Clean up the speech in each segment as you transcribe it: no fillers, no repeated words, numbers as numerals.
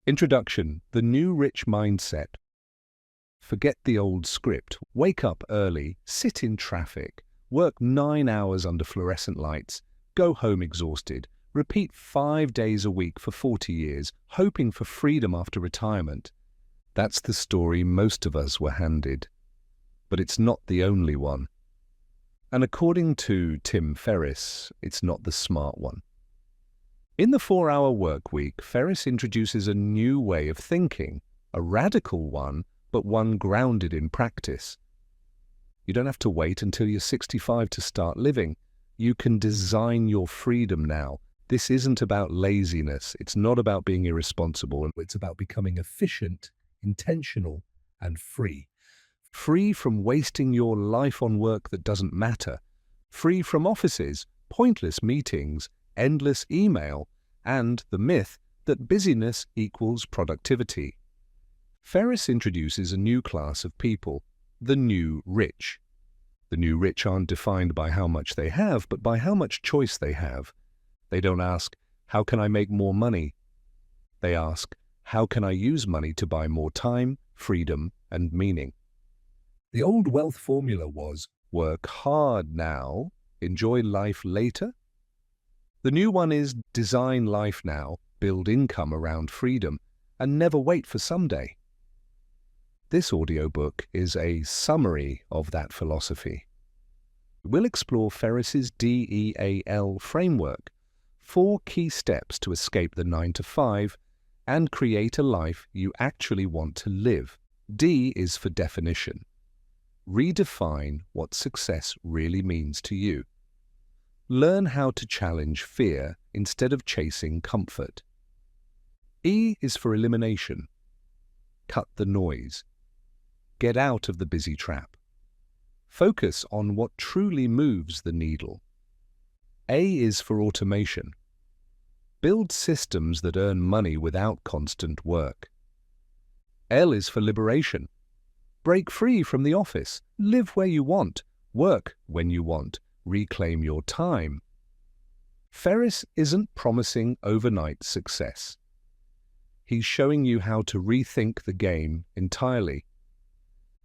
Introduction: the new rich mindset. Forget the old script. Wake up early, sit in traffic, work 9 hours under fluorescent lights, go home exhausted, repeat 5 days a week for 40 years, hoping for freedom after retirement. That's the story most of us were handed. But it's not the only one. And according to Tim Ferriss, it's not the smart one. In the 4-Hour Workweek, Ferriss introduces a new way of thinking, a radical one, but one grounded in practice. You don't have to wait until you're 65 to start living. You can design your freedom now. This isn't about laziness. It's not about being irresponsible. It's about becoming efficient, intentional, and free. Free from wasting your life on work that doesn't matter. Free from offices, pointless meetings, endless email, and the myth that busyness equals productivity. Ferriss introduces a new class of people, the new rich. The new rich aren't defined by how much they have, but by how much choice they have. They don't ask, how can I make more money? They ask, how can I use money to buy more time, freedom, and meaning? The old wealth formula was, work hard now, enjoy life later. The new one is, design life now, build income around freedom, and never wait for someday. This audiobook is a summary of that philosophy. We'll explore Ferriss's DEAL framework, 4 key steps to escape the 9-to-5 and create a life you actually want to live. D is for definition. Redefine what success really means to you. Learn how to challenge fear instead of chasing comfort. E is for elimination. Cut the noise. Get out of the busy trap. Focus on what truly moves the needle. A is for automation. Build systems that earn money without constant work. L is for liberation. Break free from the office. Live where you want. Work when you want. Reclaim your time. Ferriss isn't promising overnight success. He's showing you how to rethink the game entirely.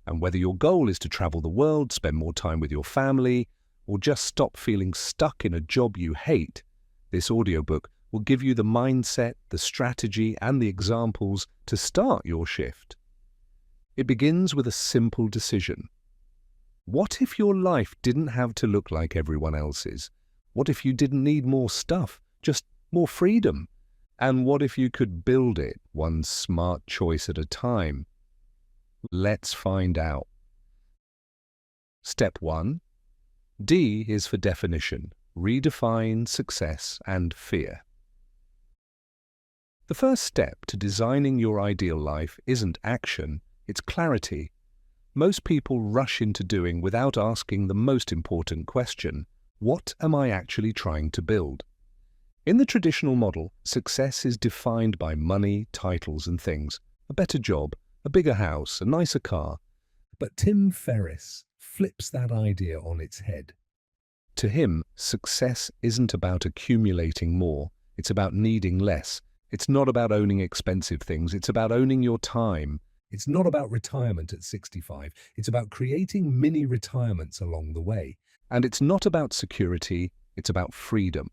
And whether your goal is to travel the world, spend more time with your family, or just stop feeling stuck in a job you hate, this audiobook will give you the mindset, the strategy, and the examples to start your shift. It begins with a simple decision. What if your life didn't have to look like everyone else's? What if you didn't need more stuff, just more freedom? And what if you could build it one smart choice at a time? Let's find out. Step 1. D is for definition. Redefine success and fear. The first step to designing your ideal life isn't action, it's clarity. Most people rush into doing without asking the most important question: what am I actually trying to build? In the traditional model, success is defined by money, titles, and things. A better job, a bigger house, a nicer car. But Tim Ferriss flips that idea on its head. To him, success isn't about accumulating more, it's about needing less. It's not about owning expensive things, it's about owning your time. It's not about retirement at 65, it's about creating mini retirements along the way. And it's not about security, it's about freedom.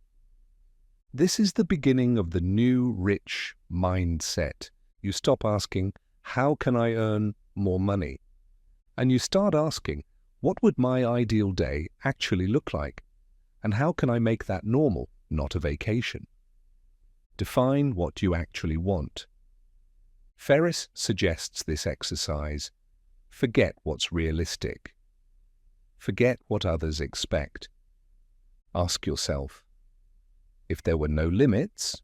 This is the beginning of the new rich mindset. You stop asking, how can I earn more money? And you start asking, what would my ideal day actually look like? And how can I make that normal, not a vacation? Define what you actually want. Ferriss suggests this exercise. Forget what's realistic. Forget what others expect. Ask yourself, if there were no limits,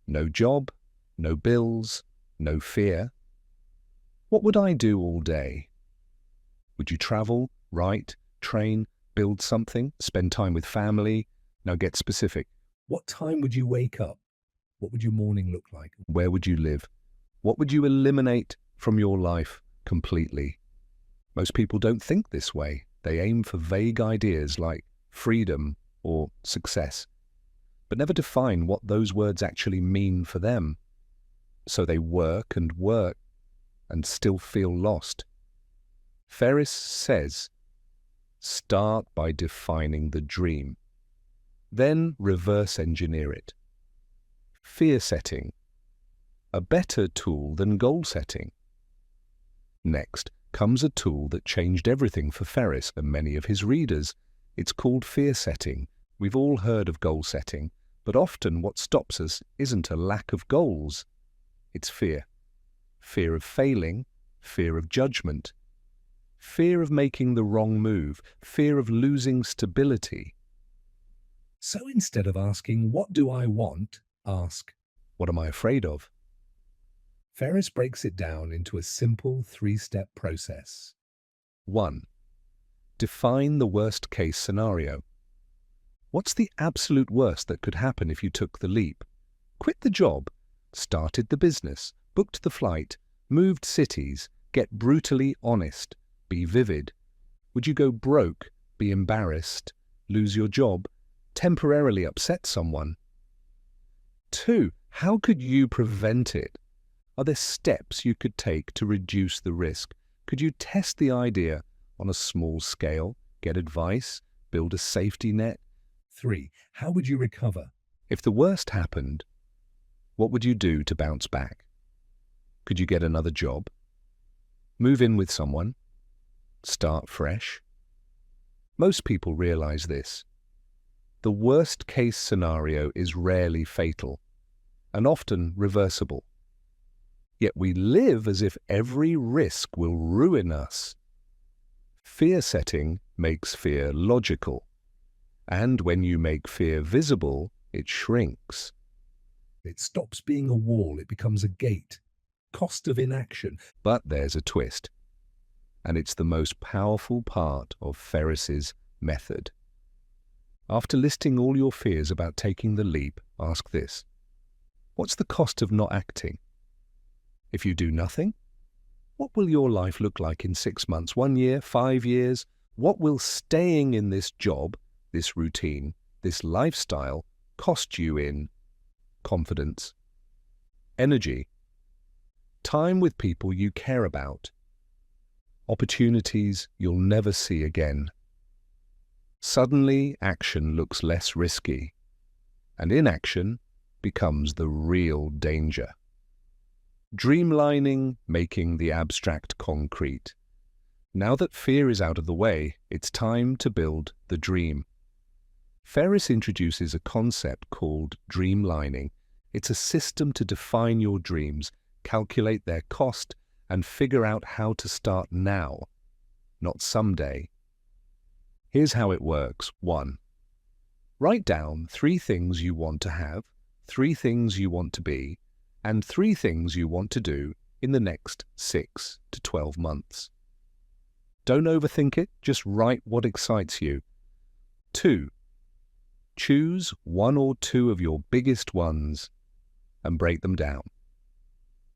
no job, no bills, no fear, what would I do all day? Would you travel, write, train, build something, spend time with family? Now get specific. What time would you wake up? What would your morning look like? Where would you live? What would you eliminate from your life completely? Most people don't think this way. They aim for vague ideas like freedom or success, but never define what those words actually mean for them. So they work and still feel lost. Ferriss says, start by defining the dream. Then reverse engineer it. Fear setting, a better tool than goal setting. Next comes a tool that changed everything for Ferriss and many of his readers. It's called fear setting. We've all heard of goal setting, but often what stops us isn't a lack of goals. It's fear. Fear of failing, fear of judgment, fear of making the wrong move, fear of losing stability. So instead of asking, what do I want? Ask, what am I afraid of? Ferriss breaks it down into a simple 3-step process. 1. Define the worst-case scenario. What's the absolute worst that could happen if you took the leap? Quit the job, started the business, booked the flight, moved cities, get brutally honest, be vivid. Would you go broke, be embarrassed, lose your job, temporarily upset someone? 2. How could you prevent it? Are there steps you could take to reduce the risk? Could you test the idea on a small scale, get advice, build a safety net? 3. How would you recover? If the worst happened, what would you do to bounce back? Could you get another job? Move in with someone? Start fresh? Most people realize this. The worst-case scenario is rarely fatal and often reversible. Yet we live as if every risk will ruin us. Fear setting makes fear logical, and when you make fear visible, it shrinks. It stops being a wall, it becomes a gate. Cost of inaction. But there's a twist, and it's the most powerful part of Ferriss's method. After listing all your fears about taking the leap, ask this. What's the cost of not acting? If you do nothing, what will your life look like in 6 months, 1 year, 5 years? What will staying in this job, this routine, this lifestyle cost you in confidence, energy, time with people you care about, opportunities you'll never see again? Suddenly, action looks less risky, and inaction becomes the real danger. Dreamlining, making the abstract concrete. Now that fear is out of the way, it's time to build the dream. Ferriss introduces a concept called dreamlining. It's a system to define your dreams, calculate their cost, and figure out how to start now, not someday. Here's how it works. 1. Write down 3 things you want to have, 3 things you want to be, and 3 things you want to do in the next 6 to 12 months. Don't overthink it, just write what excites you. 2. Choose 1 or 2 of your biggest ones and break them down.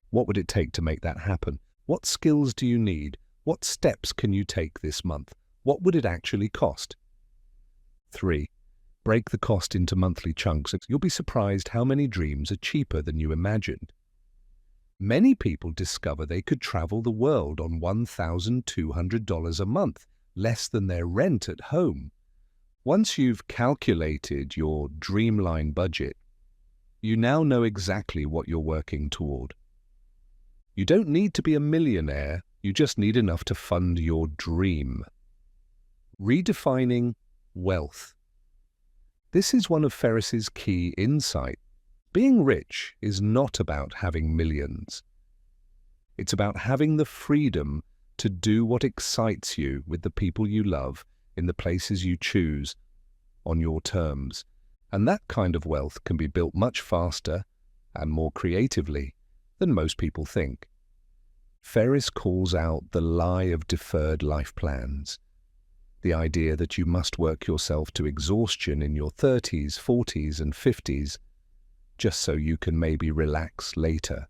What would it take to make that happen? What skills do you need? What steps can you take this month? What would it actually cost? 3. Break the cost into monthly chunks. You'll be surprised how many dreams are cheaper than you imagined. Many people discover they could travel the world on $1,200 a month, less than their rent at home. Once you've calculated your dreamline budget, you now know exactly what you're working toward. You don't need to be a millionaire, you just need enough to fund your dream. Redefining wealth. This is one of Ferriss's key insights. Being rich is not about having millions. It's about having the freedom to do what excites you with the people you love, in the places you choose, on your terms. And that kind of wealth can be built much faster and more creatively than most people think. Ferriss calls out the lie of deferred life plans. The idea that you must work yourself to exhaustion in your 30s, 40s, and 50s, just so you can maybe relax later.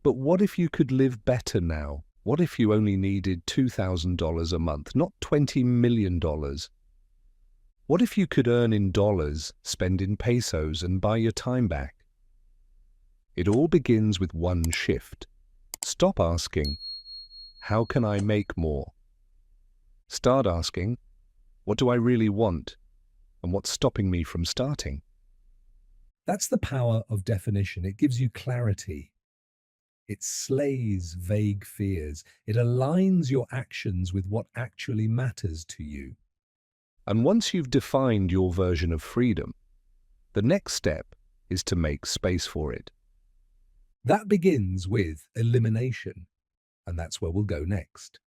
But what if you could live better now? What if you only needed $2,000 a month, not $20 million? What if you could earn in dollars, spend in pesos, and buy your time back? It all begins with one shift. Stop asking, how can I make more? Start asking, what do I really want? And what's stopping me from starting? That's the power of definition. It gives you clarity. It slays vague fears. It aligns your actions with what actually matters to you. And once you've defined your version of freedom, the next step is to make space for it. That begins with elimination, and that's where we'll go next.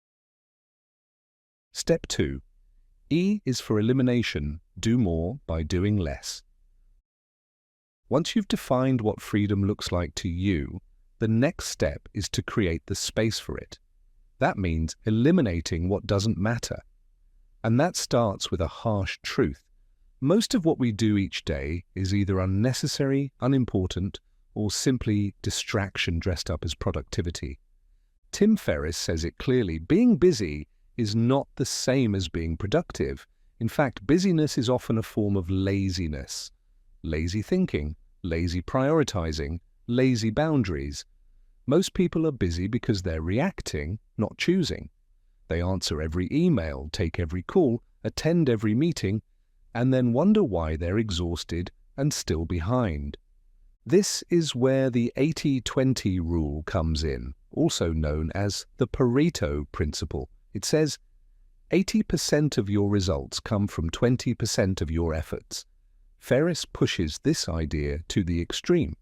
Step 2. E is for elimination. Do more by doing less. Once you've defined what freedom looks like to you, the next step is to create the space for it. That means eliminating what doesn't matter. And that starts with a harsh truth. Most of what we do each day is either unnecessary, unimportant, or simply distraction dressed up as productivity. Tim Ferriss says it clearly: being busy is not the same as being productive. In fact, busyness is often a form of laziness. Lazy thinking, lazy prioritizing, lazy boundaries. Most people are busy because they're reacting, not choosing. They answer every email, take every call, attend every meeting, and then wonder why they're exhausted and still behind. This is where the 80-20 rule comes in, also known as the Pareto principle. It says 80% of your results come from 20% of your efforts. Ferriss pushes this idea to the extreme.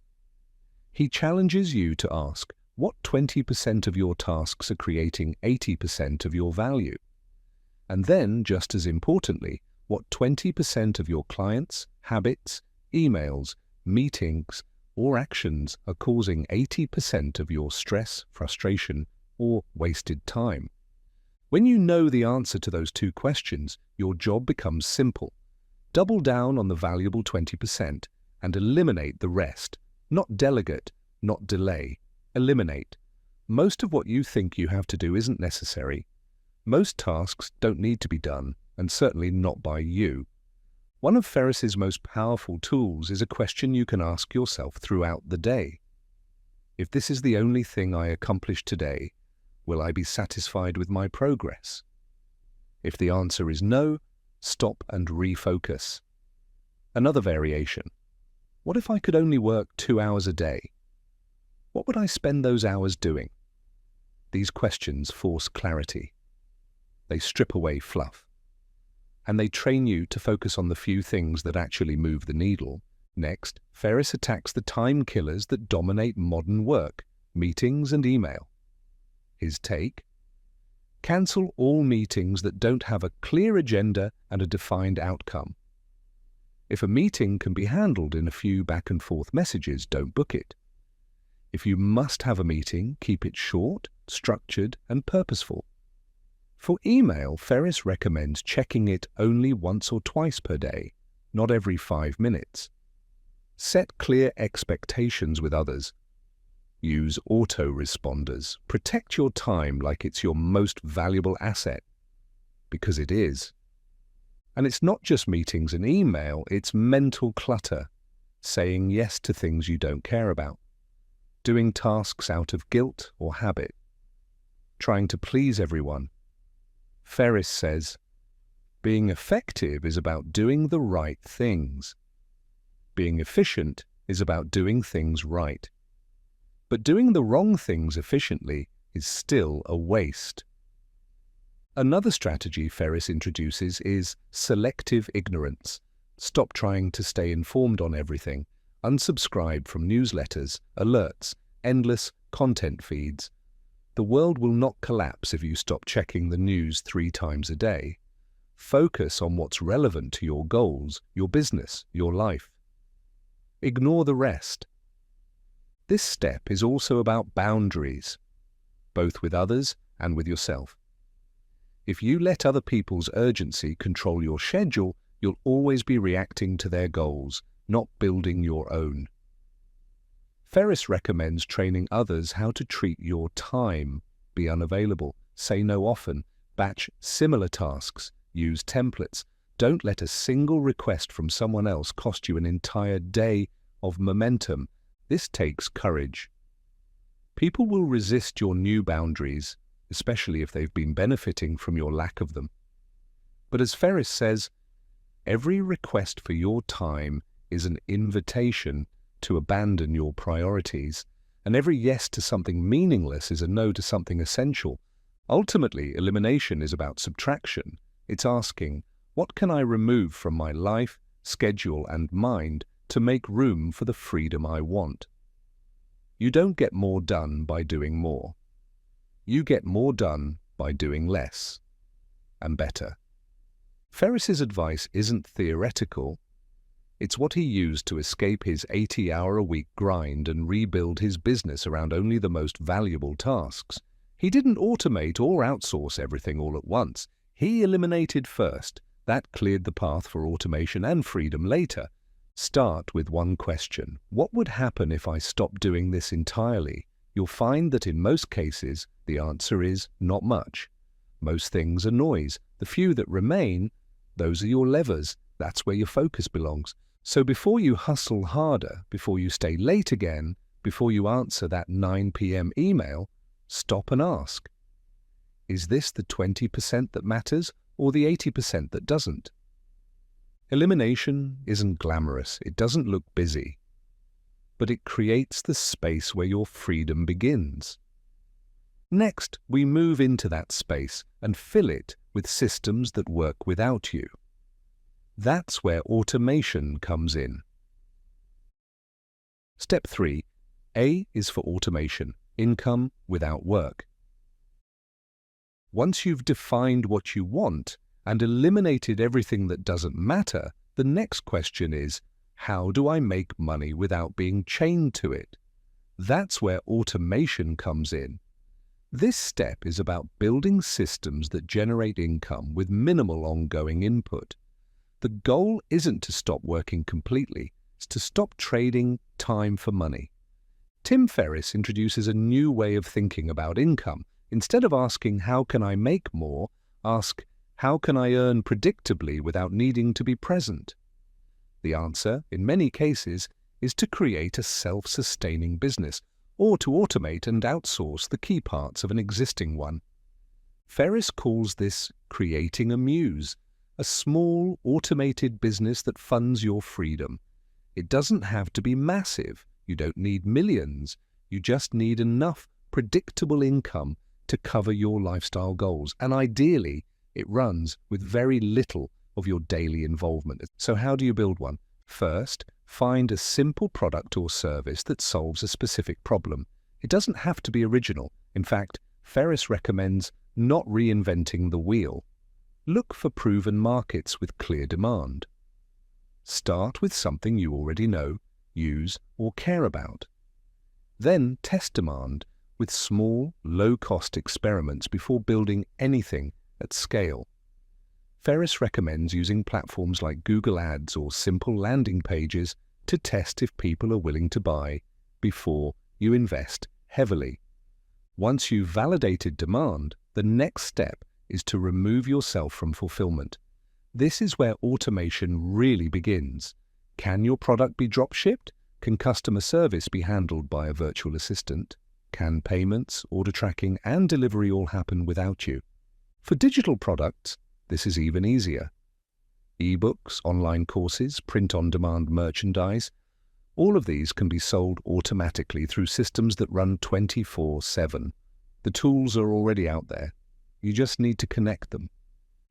He challenges you to ask, what 20% of your tasks are creating 80% of your value? And then, just as importantly, what 20% of your clients, habits, emails, meetings, or actions are causing 80% of your stress, frustration, or wasted time? When you know the answer to those two questions, your job becomes simple. Double down on the valuable 20% and eliminate the rest. Not delegate, not delay. Eliminate. Most of what you think you have to do isn't necessary. Most tasks don't need to be done, and certainly not by you. One of Ferriss's most powerful tools is a question you can ask yourself throughout the day. If this is the only thing I accomplish today, will I be satisfied with my progress? If the answer is no, stop and refocus. Another variation. What if I could only work 2 hours a day? What would I spend those hours doing? These questions force clarity. They strip away fluff. And they train you to focus on the few things that actually move the needle. Next, Ferriss attacks the time killers that dominate modern work, meetings and email. His take? Cancel all meetings that don't have a clear agenda and a defined outcome. If a meeting can be handled in a few back and forth messages, don't book it. If you must have a meeting, keep it short, structured, and purposeful. For email, Ferriss recommends checking it only once or twice per day, not every 5 minutes. Set clear expectations with others. Use autoresponders. Protect your time like it's your most valuable asset, because it is. And it's not just meetings and email, it's mental clutter, saying yes to things you don't care about, doing tasks out of guilt or habit, trying to please everyone. Ferriss says, being effective is about doing the right things. Being efficient is about doing things right. But doing the wrong things efficiently is still a waste. Another strategy Ferriss introduces is selective ignorance. Stop trying to stay informed on everything. Unsubscribe from newsletters, alerts, endless content feeds. The world will not collapse if you stop checking the news 3 times a day. Focus on what's relevant to your goals, your business, your life. Ignore the rest. This step is also about boundaries, both with others and with yourself. If you let other people's urgency control your schedule, you'll always be reacting to their goals, not building your own. Ferriss recommends training others how to treat your time. Be unavailable, say no often, batch similar tasks, use templates. Don't let a single request from someone else cost you an entire day of momentum. This takes courage. People will resist your new boundaries, especially if they've been benefiting from your lack of them. But as Ferriss says, every request for your time is an invitation to abandon your priorities, and every yes to something meaningless is a no to something essential. Ultimately, elimination is about subtraction. It's asking, what can I remove from my life, schedule, and mind to make room for the freedom I want? You don't get more done by doing more. You get more done by doing less and better. Ferriss's advice isn't theoretical. It's what he used to escape his 80-hour-a-week grind and rebuild his business around only the most valuable tasks. He didn't automate or outsource everything all at once. He eliminated first. That cleared the path for automation and freedom later. Start with one question. What would happen if I stopped doing this entirely? You'll find that in most cases, the answer is not much. Most things are noise. The few that remain, those are your levers. That's where your focus belongs. So before you hustle harder, before you stay late again, before you answer that 9 p.m. email, stop and ask, is this the 20% that matters or the 80% that doesn't? Elimination isn't glamorous. It doesn't look busy. But it creates the space where your freedom begins. Next, we move into that space and fill it with systems that work without you. That's where automation comes in. Step 3. A is for automation, income without work. Once you've defined what you want and eliminated everything that doesn't matter, the next question is, how do I make money without being chained to it? That's where automation comes in. This step is about building systems that generate income with minimal ongoing input. The goal isn't to stop working completely, it's to stop trading time for money. Tim Ferriss introduces a new way of thinking about income. Instead of asking, how can I make more, ask, how can I earn predictably without needing to be present? The answer, in many cases, is to create a self-sustaining business, or to automate and outsource the key parts of an existing one. Ferriss calls this creating a muse, a small, automated business that funds your freedom. It doesn't have to be massive. You don't need millions. You just need enough predictable income to cover your lifestyle goals. And ideally, it runs with very little of your daily involvement. So how do you build one? First, find a simple product or service that solves a specific problem. It doesn't have to be original. In fact, Ferriss recommends not reinventing the wheel. Look for proven markets with clear demand. Start with something you already know, use, or care about. Then test demand with small, low-cost experiments before building anything at scale. Ferriss recommends using platforms like Google Ads or simple landing pages to test if people are willing to buy before you invest heavily. Once you've validated demand, the next step is to remove yourself from fulfillment. This is where automation really begins. Can your product be drop-shipped? Can customer service be handled by a virtual assistant? Can payments, order tracking, and delivery all happen without you? For digital products, this is even easier. Ebooks, online courses, print-on-demand merchandise, all of these can be sold automatically through systems that run 24/7. The tools are already out there. You just need to connect them.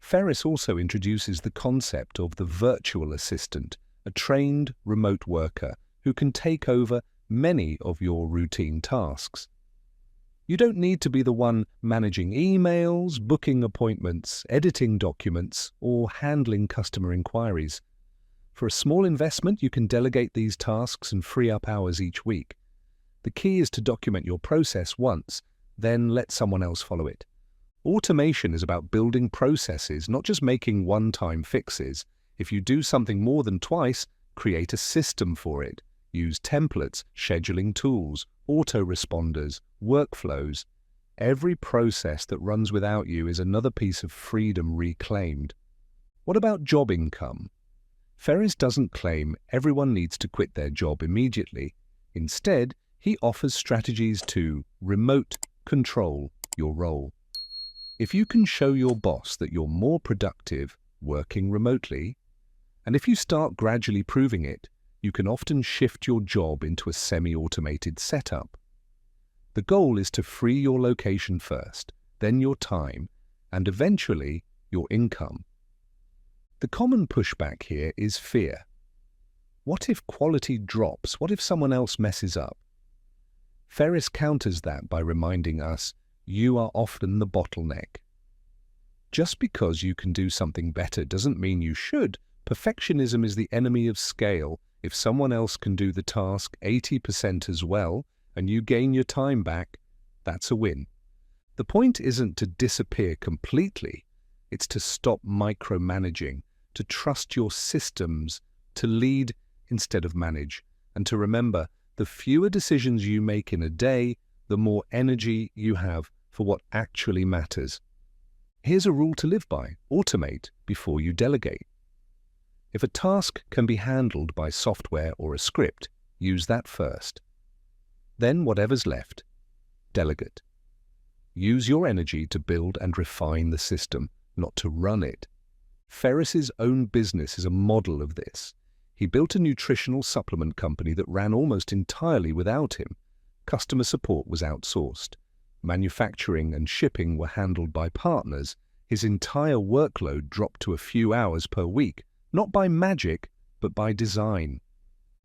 Ferriss also introduces the concept of the virtual assistant, a trained remote worker who can take over many of your routine tasks. You don't need to be the one managing emails, booking appointments, editing documents, or handling customer inquiries. For a small investment, you can delegate these tasks and free up hours each week. The key is to document your process once, then let someone else follow it. Automation is about building processes, not just making one-time fixes. If you do something more than twice, create a system for it. Use templates, scheduling tools, autoresponders, workflows. Every process that runs without you is another piece of freedom reclaimed. What about job income? Ferriss doesn't claim everyone needs to quit their job immediately. Instead, he offers strategies to remote control your role. If you can show your boss that you're more productive working remotely, and if you start gradually proving it, you can often shift your job into a semi-automated setup. The goal is to free your location first, then your time, and eventually your income. The common pushback here is fear. What if quality drops? What if someone else messes up? Ferriss counters that by reminding us, you are often the bottleneck. Just because you can do something better doesn't mean you should. Perfectionism is the enemy of scale. If someone else can do the task 80% as well, and you gain your time back, that's a win. The point isn't to disappear completely. It's to stop micromanaging, to trust your systems, to lead instead of manage, and to remember, the fewer decisions you make in a day, the more energy you have for what actually matters. Here's a rule to live by: automate before you delegate. If a task can be handled by software or a script, use that first. Then whatever's left, delegate. Use your energy to build and refine the system, not to run it. Ferriss's own business is a model of this. He built a nutritional supplement company that ran almost entirely without him. Customer support was outsourced. Manufacturing and shipping were handled by partners. His entire workload dropped to a few hours per week, not by magic, but by design.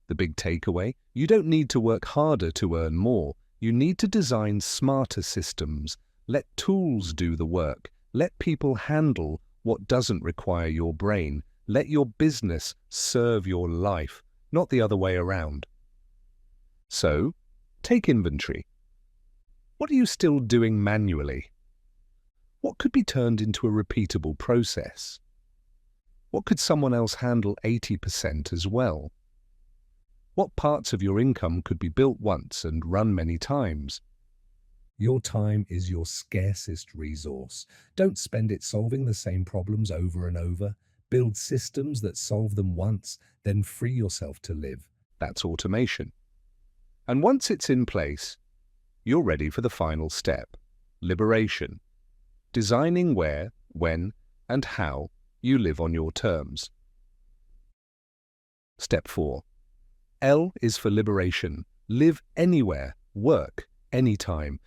The big takeaway: you don't need to work harder to earn more. You need to design smarter systems. Let tools do the work. Let people handle what doesn't require your brain. Let your business serve your life, not the other way around. So, take inventory. What are you still doing manually? What could be turned into a repeatable process? What could someone else handle 80% as well? What parts of your income could be built once and run many times? Your time is your scarcest resource. Don't spend it solving the same problems over and over. Build systems that solve them once, then free yourself to live. That's automation. And once it's in place, you're ready for the final step: liberation. Designing where, when, and how you live on your terms. Step 4. L is for liberation. Live anywhere, work anytime.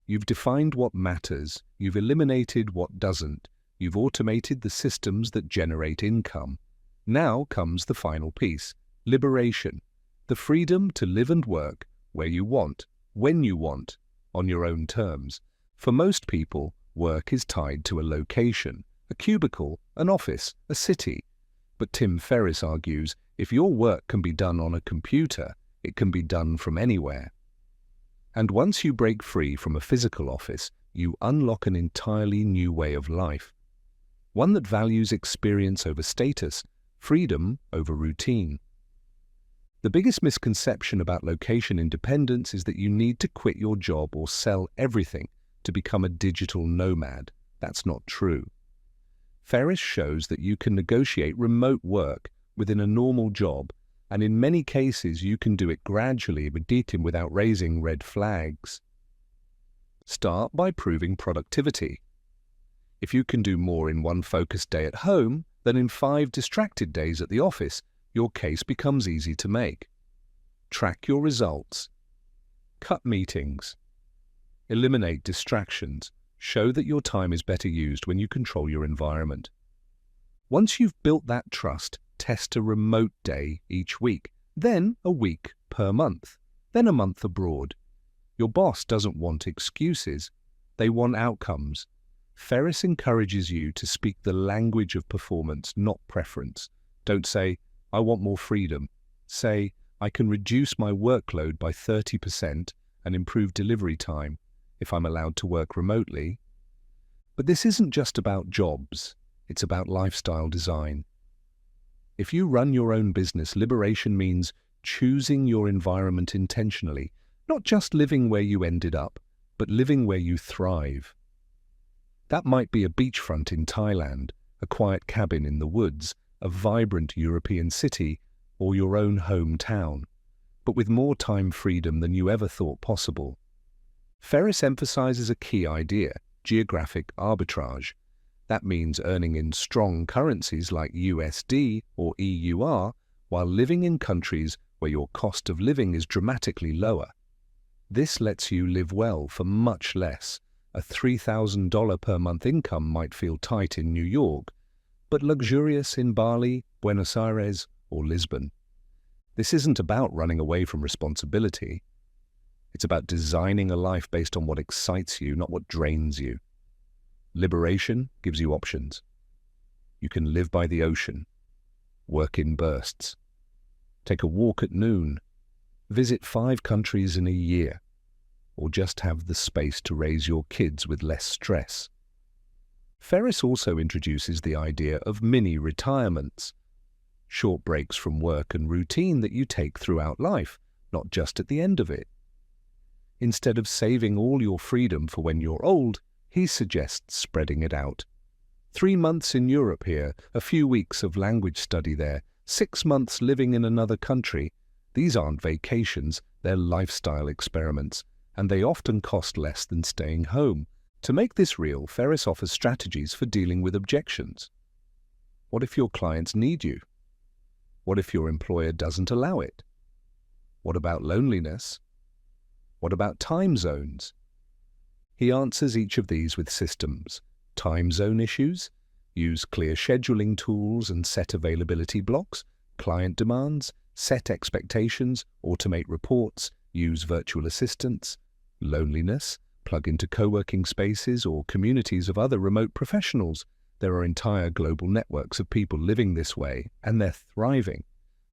You've defined what matters, you've eliminated what doesn't, you've automated the systems that generate income. Now comes the final piece: liberation. The freedom to live and work where you want, when you want, on your own terms. For most people, work is tied to a location, a cubicle, an office, a city. But Tim Ferriss argues, if your work can be done on a computer, it can be done from anywhere. And once you break free from a physical office, you unlock an entirely new way of life. One that values experience over status, freedom over routine. The biggest misconception about location independence is that you need to quit your job or sell everything to become a digital nomad. That's not true. Ferriss shows that you can negotiate remote work within a normal job, and in many cases you can do it gradually without raising red flags. Start by proving productivity. If you can do more in one focused day at home than in 5 distracted days at the office, your case becomes easy to make. Track your results. Cut meetings. Eliminate distractions. Show that your time is better used when you control your environment. Once you've built that trust, test a remote day each week, then a week per month, then a month abroad. Your boss doesn't want excuses. They want outcomes. Ferriss encourages you to speak the language of performance, not preference. Don't say, I want more freedom. Say, I can reduce my workload by 30% and improve delivery time if I'm allowed to work remotely. But this isn't just about jobs, it's about lifestyle design. If you run your own business, liberation means choosing your environment intentionally, not just living where you ended up, but living where you thrive. That might be a beachfront in Thailand, a quiet cabin in the woods, a vibrant European city, or your own hometown. but with more time freedom than you ever thought possible. Ferriss emphasizes a key idea: geographic arbitrage. That means earning in strong currencies like USD or EUR while living in countries where your cost of living is dramatically lower. This lets you live well for much less. A $3,000 per month income might feel tight in New York, but luxurious in Bali, Buenos Aires, or Lisbon. This isn't about running away from responsibility. It's about designing a life based on what excites you, not what drains you. Liberation gives you options. You can live by the ocean, work in bursts, take a walk at noon, visit 5 countries in a year, or just have the space to raise your kids with less stress. Ferriss also introduces the idea of mini-retirements, short breaks from work and routine that you take throughout life, not just at the end of it. Instead of saving all your freedom for when you're old, he suggests spreading it out. 3 months in Europe here, a few weeks of language study there, 6 months living in another country. These aren't vacations, they're lifestyle experiments, and they often cost less than staying home. To make this real, Ferriss offers strategies for dealing with objections. What if your clients need you? What if your employer doesn't allow it? What about loneliness? What about time zones? He answers each of these with systems. Time zone issues? Use clear scheduling tools and set availability blocks. Client demands? Set expectations, automate reports, use virtual assistants. Loneliness? Plug into co-working spaces or communities of other remote professionals. There are entire global networks of people living this way, and they're thriving.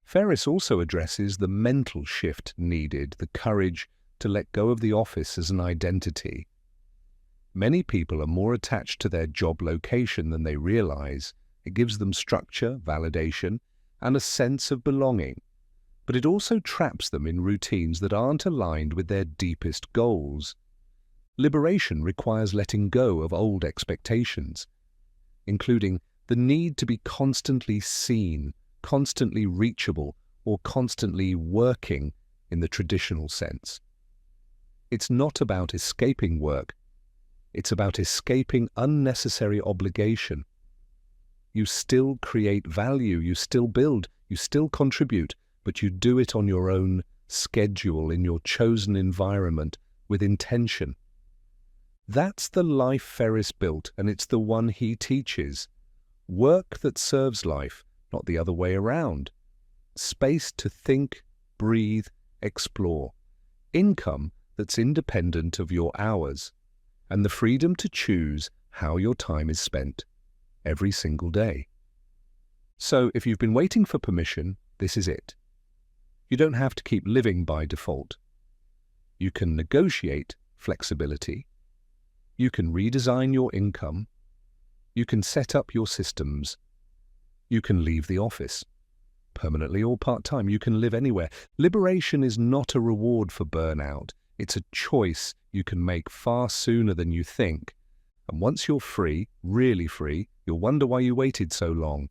Ferriss also addresses the mental shift needed, the courage to let go of the office as an identity. Many people are more attached to their job location than they realize. It gives them structure, validation, and a sense of belonging. But it also traps them in routines that aren't aligned with their deepest goals. Liberation requires letting go of old expectations, including the need to be constantly seen, constantly reachable, or constantly working in the traditional sense. It's not about escaping work. It's about escaping unnecessary obligation. You still create value, you still build, you still contribute, but you do it on your own schedule, in your chosen environment, with intention. That's the life Ferriss built, and it's the one he teaches. Work that serves life, not the other way around. Space to think, breathe, explore. Income that's independent of your hours, and the freedom to choose how your time is spent every single day. So if you've been waiting for permission, this is it. You don't have to keep living by default. You can negotiate flexibility. You can redesign your income. You can set up your systems. You can leave the office, permanently or part-time. You can live anywhere. Liberation is not a reward for burnout. It's a choice you can make far sooner than you think. And once you're free, really free, you'll wonder why you waited so long.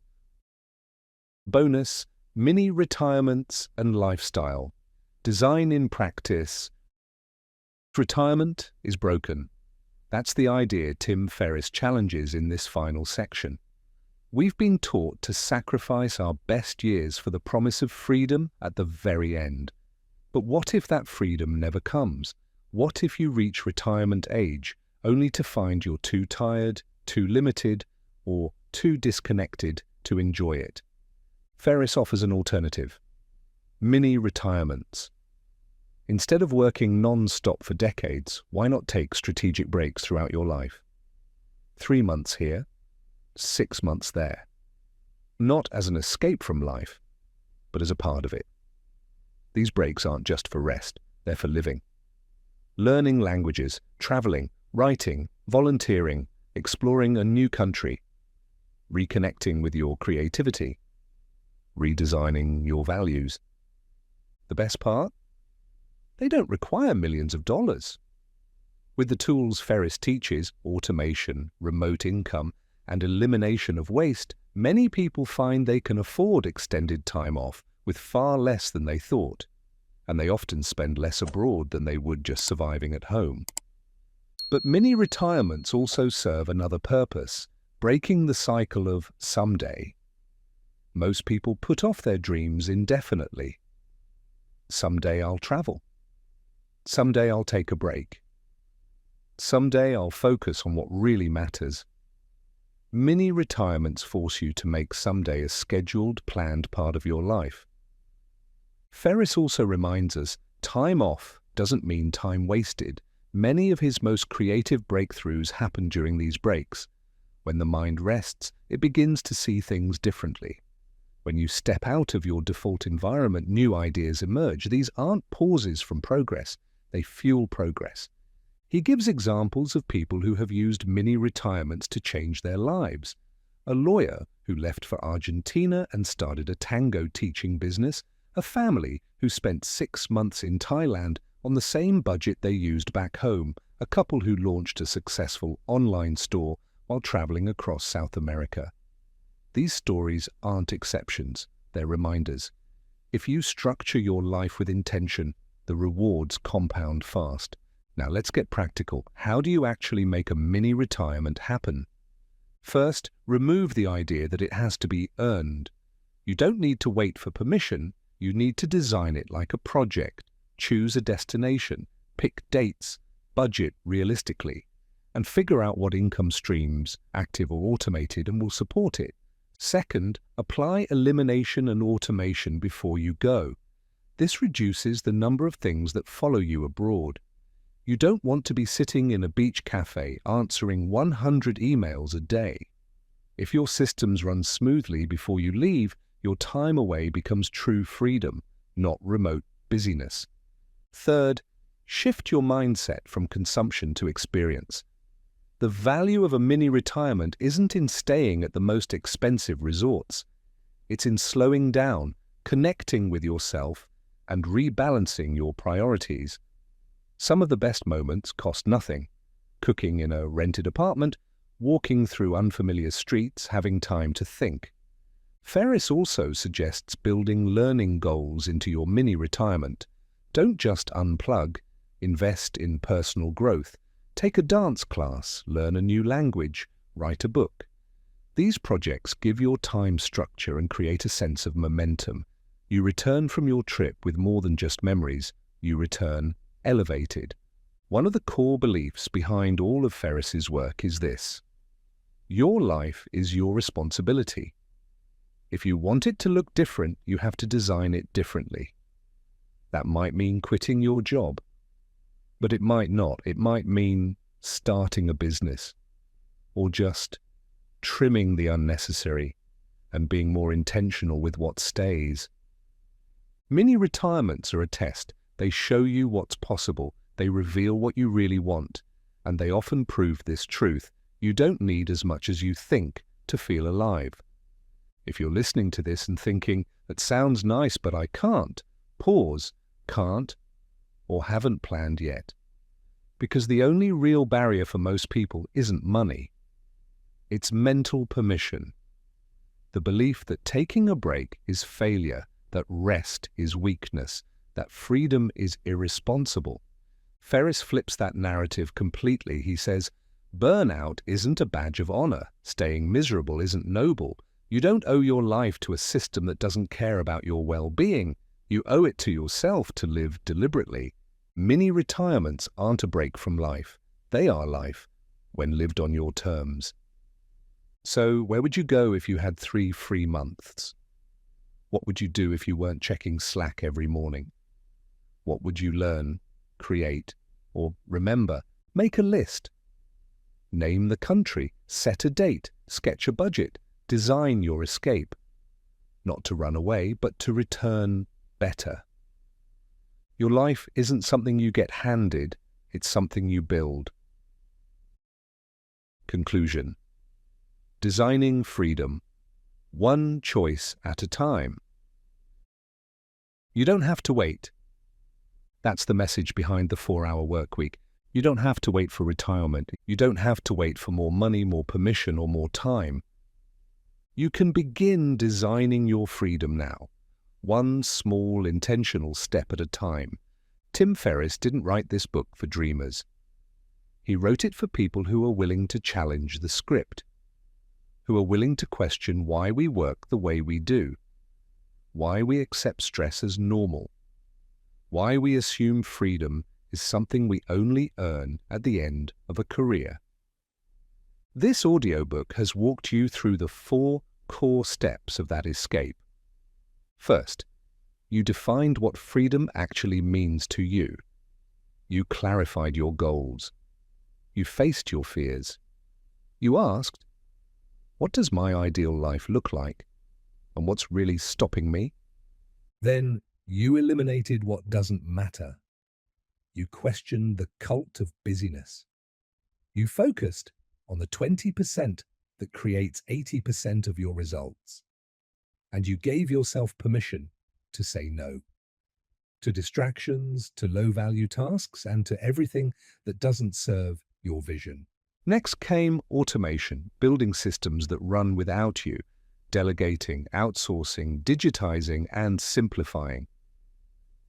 Bonus: mini retirements and lifestyle. Design in practice. Retirement is broken. That's the idea Tim Ferriss challenges in this final section. We've been taught to sacrifice our best years for the promise of freedom at the very end. But what if that freedom never comes? What if you reach retirement age only to find you're too tired, too limited, or too disconnected to enjoy it? Ferriss offers an alternative: mini retirements. Instead of working non-stop for decades, why not take strategic breaks throughout your life? 3 months here, 6 months there. Not as an escape from life, but as a part of it. These breaks aren't just for rest, they're for living. Learning languages, traveling, writing, volunteering, exploring a new country, reconnecting with your creativity, redesigning your values. The best part? They don't require millions of dollars. With the tools Ferriss teaches, automation, remote income, and elimination of waste, many people find they can afford extended time off with far less than they thought. and they often spend less abroad than they would just surviving at home. But mini-retirements also serve another purpose, breaking the cycle of someday. Most people put off their dreams indefinitely. Someday I'll travel. Someday I'll take a break. Someday I'll focus on what really matters. Mini-retirements force you to make someday a scheduled, planned part of your life. Ferriss also reminds us, time off doesn't mean time wasted. Many of his most creative breakthroughs happen during these breaks. When the mind rests, it begins to see things differently. When you step out of your default environment, new ideas emerge. These aren't pauses from progress, they fuel progress. He gives examples of people who have used mini-retirements to change their lives. A lawyer who left for Argentina and started a tango teaching business, a family who spent 6 months in Thailand on the same budget they used back home, a couple who launched a successful online store while traveling across South America. These stories aren't exceptions, they're reminders. If you structure your life with intention, the rewards compound fast. Now let's get practical. How do you actually make a mini-retirement happen? First, remove the idea that it has to be earned. You don't need to wait for permission, you need to design it like a project. Choose a destination, pick dates, budget realistically, and figure out what income streams, active or automated, and will support it. Second, apply elimination and automation before you go. This reduces the number of things that follow you abroad. You don't want to be sitting in a beach cafe answering 100 emails a day. If your systems run smoothly before you leave, your time away becomes true freedom, not remote busyness. Third, shift your mindset from consumption to experience. The value of a mini-retirement isn't in staying at the most expensive resorts. It's in slowing down, connecting with yourself, and rebalancing your priorities. Some of the best moments cost nothing. Cooking in a rented apartment, walking through unfamiliar streets, having time to think. Ferriss also suggests building learning goals into your mini-retirement. Don't just unplug, invest in personal growth. Take a dance class, learn a new language, write a book. These projects give your time structure and create a sense of momentum. You return from your trip with more than just memories. You return elevated. One of the core beliefs behind all of Ferriss's work is this: your life is your responsibility. If you want it to look different, you have to design it differently. That might mean quitting your job, but it might not. It might mean starting a business, or just trimming the unnecessary and being more intentional with what stays. Mini-retirements are a test. They show you what's possible, they reveal what you really want, and they often prove this truth: you don't need as much as you think to feel alive. If you're listening to this and thinking, that sounds nice but I can't, pause, can't, or haven't planned yet. Because the only real barrier for most people isn't money. It's mental permission. The belief that taking a break is failure, that rest is weakness, that freedom is irresponsible. Ferriss flips that narrative completely. He says, burnout isn't a badge of honor. Staying miserable isn't noble. You don't owe your life to a system that doesn't care about your well-being. You owe it to yourself to live deliberately. Mini-retirements aren't a break from life. They are life, when lived on your terms. So, where would you go if you had 3 free months? What would you do if you weren't checking Slack every morning? What would you learn, create, or remember? Make a list. Name the country, set a date, sketch a budget, design your escape. Not to run away, but to return better. Your life isn't something you get handed, it's something you build. Conclusion. Designing freedom, one choice at a time. You don't have to wait. That's the message behind the 4-hour workweek. You don't have to wait for retirement. You don't have to wait for more money, more permission, or more time. You can begin designing your freedom now, one small, intentional step at a time. Tim Ferriss didn't write this book for dreamers. He wrote it for people who are willing to challenge the script, who are willing to question why we work the way we do, why we accept stress as normal, why we assume freedom is something we only earn at the end of a career. This audiobook has walked you through the 4 core steps of that escape. First, you defined what freedom actually means to you. You clarified your goals. You faced your fears. You asked, what does my ideal life look like? And what's really stopping me? Then you eliminated what doesn't matter. You questioned the cult of busyness. You focused on the 20% that creates 80% of your results. And you gave yourself permission to say no. To distractions, to low-value tasks, and to everything that doesn't serve your vision. Next came automation, building systems that run without you, delegating, outsourcing, digitizing, and simplifying.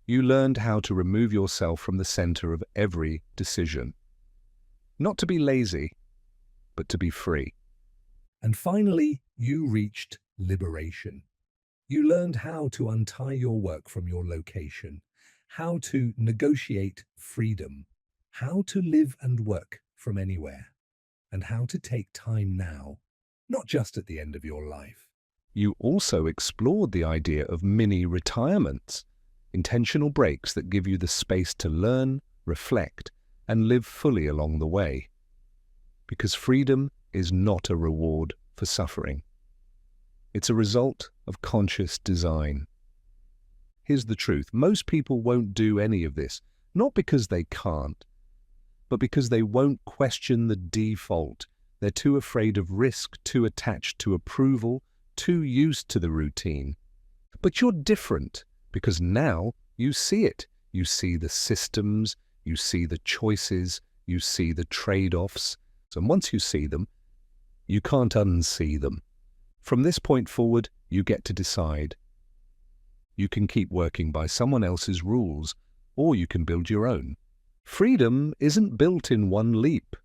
You learned how to remove yourself from the center of every decision. Not to be lazy, but to be free. And finally, you reached liberation. You learned how to untie your work from your location, how to negotiate freedom, how to live and work from anywhere, and how to take time now, not just at the end of your life. You also explored the idea of mini retirements, intentional breaks that give you the space to learn, reflect, and live fully along the way. Because freedom is not a reward for suffering. It's a result of conscious design. Here's the truth. Most people won't do any of this, not because they can't, but because they won't question the default. They're too afraid of risk, too attached to approval, too used to the routine. But you're different, because now you see it. You see the systems, you see the choices, you see the trade-offs. And once you see them, you can't unsee them. From this point forward, you get to decide. You can keep working by someone else's rules, or you can build your own. Freedom isn't built in one leap.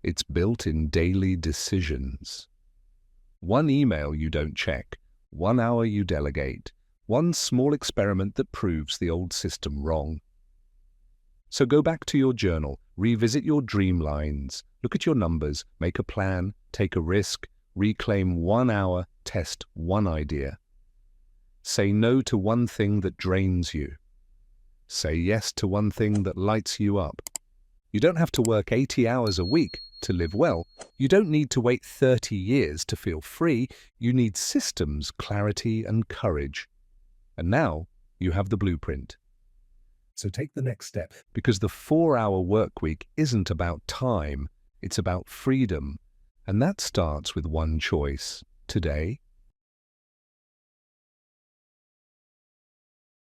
It's built in daily decisions. One email you don't check, 1 hour you delegate, one small experiment that proves the old system wrong. So go back to your journal, revisit your dream lines, look at your numbers, make a plan, take a risk, reclaim 1 hour, test one idea. Say no to one thing that drains you. Say yes to one thing that lights you up. You don't have to work 80 hours a week to live well. You don't need to wait 30 years to feel free. You need systems, clarity, and courage. And now you have the blueprint. So take the next step. Because the 4-hour workweek isn't about time, it's about freedom. And that starts with one choice. Today,